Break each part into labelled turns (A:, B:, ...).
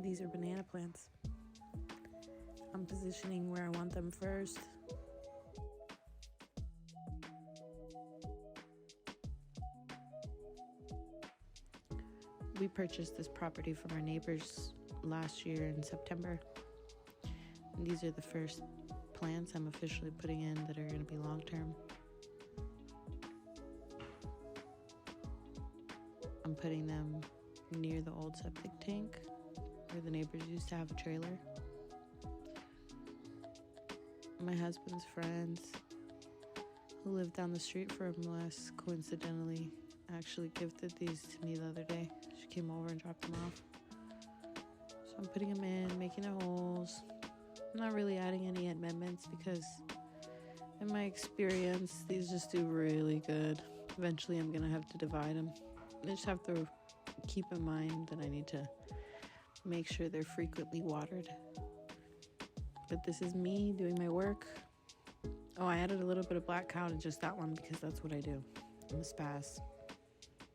A: These are banana plants. I'm positioning where I want them first. We purchased this property from our neighbors last year in September. And these are the first plants I'm officially putting in that are going to be long-term. I'm putting them near the old septic tank where the neighbors used to have a trailer. My husband's friends who live down the street from us coincidentally actually gifted these to me the other day. She came over and dropped them off. So I'm putting them in, making the holes. I'm not really adding any amendments because in my experience, these just do really good. Eventually I'm gonna have to divide them. I just have to keep in mind that I need to make sure they're frequently watered. But this is me doing my work. Oh, I added a little bit of black cow to just that one because that's what I do. I'm a spaz.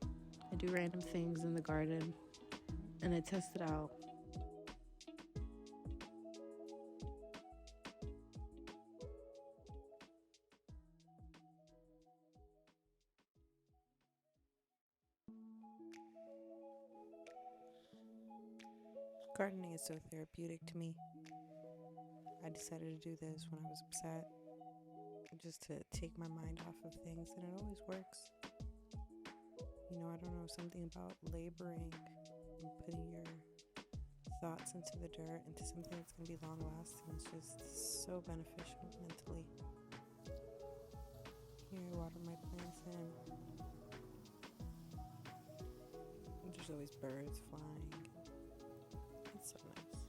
A: I do random things in the garden and I test it out. Gardening is so therapeutic to me. I decided to do this when I was upset, just to take my mind off of things, and it always works. You know, I don't know, something about laboring and putting your thoughts into the dirt, into something that's going to be long lasting. It's just so beneficial mentally. Here I water my plants in. There's always birds flying. It's so nice.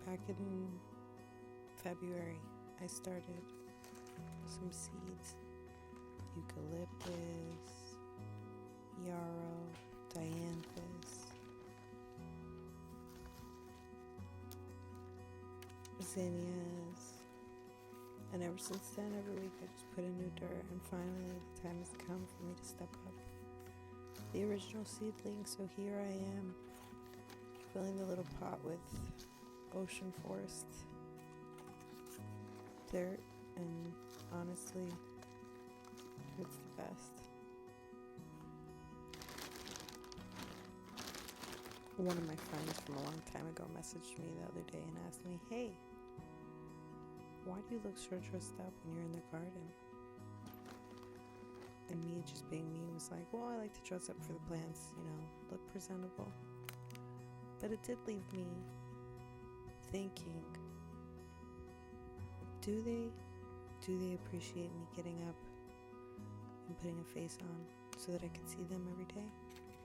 A: Back in February, I started some seeds. Eucalyptus, yarrow, dianthus, zinnias, and ever since then, every week I just put in new dirt, and finally the time has come for me to step up. The original seedling, so here I am, filling the little pot with ocean forest dirt, and honestly, it's the best. One of my friends from a long time ago messaged me the other day and asked me, "Hey, why do you look so dressed up when you're in the garden?" And me just being me was like, well, I like to dress up for the plants, you know, look presentable. But it did leave me thinking, do they appreciate me getting up and putting a face on so that I can see them every day?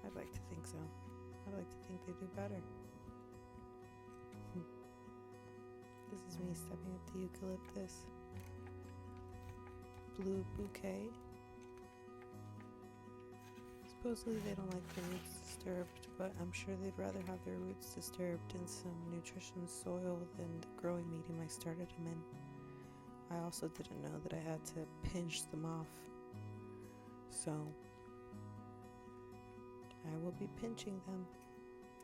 A: I'd like to think so. I'd like to think they do better. This is me stepping up the eucalyptus. Blue bouquet. Supposedly they don't like their roots disturbed, but I'm sure they'd rather have their roots disturbed in some nutritious soil than the growing medium I started them in. I also didn't know that I had to pinch them off, so I will be pinching them.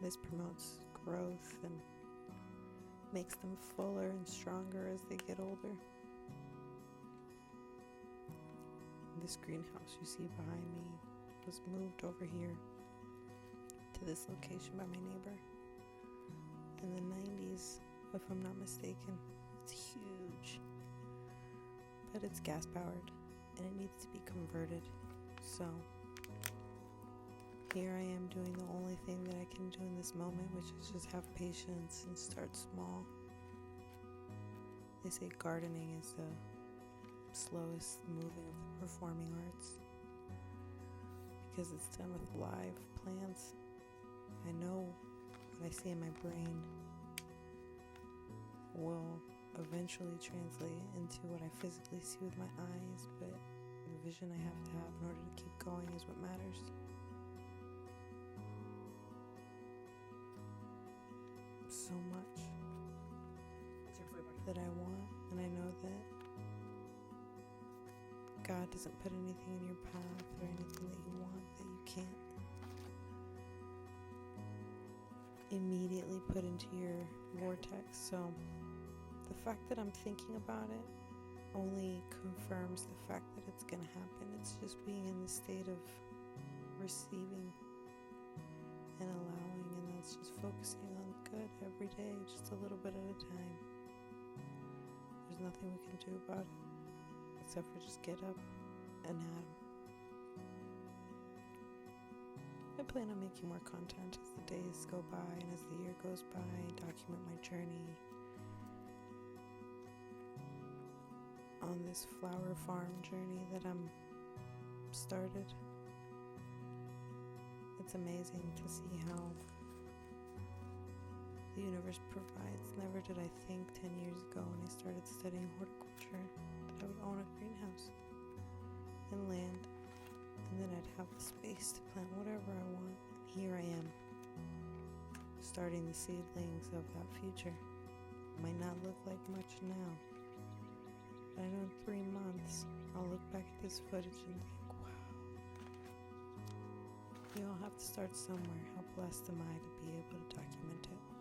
A: This promotes growth and makes them fuller and stronger as they get older. This greenhouse you see behind me was moved over here to this location by my neighbor in the 90s, if I'm not mistaken. It's huge, but it's gas powered and it needs to be converted. So here I am doing the only thing that I can do in this moment, which is just have patience and start small. They say gardening is the slowest moving of the performing arts because it's done with live plants. I know what I see in my brain will eventually translate into what I physically see with my eyes, but the vision I have to have in order to keep going is what matters. so much that I want, and I know that God doesn't put anything in your path or anything that you want that you can't immediately put into your vortex. So the fact that I'm thinking about it only confirms the fact that it's gonna happen. It's just being in the state of receiving and allowing, and that's just focusing on good every day, just a little bit at a time. There's nothing we can do about it except for just get up and at 'em. I plan on making more content as the days go by and as the year goes by, document my journey on this flower farm journey that I'm started. It's amazing to see how the universe provides. Never did I think 10 years ago when I started studying horticulture that I would own a greenhouse and land, and then I'd have the space to plant whatever I want. And here I am, starting the seedlings of that future. Might not look like much now, but I know in 3 months I'll look back at this footage and think, wow, we all have to start somewhere. How blessed am I to be able to document it.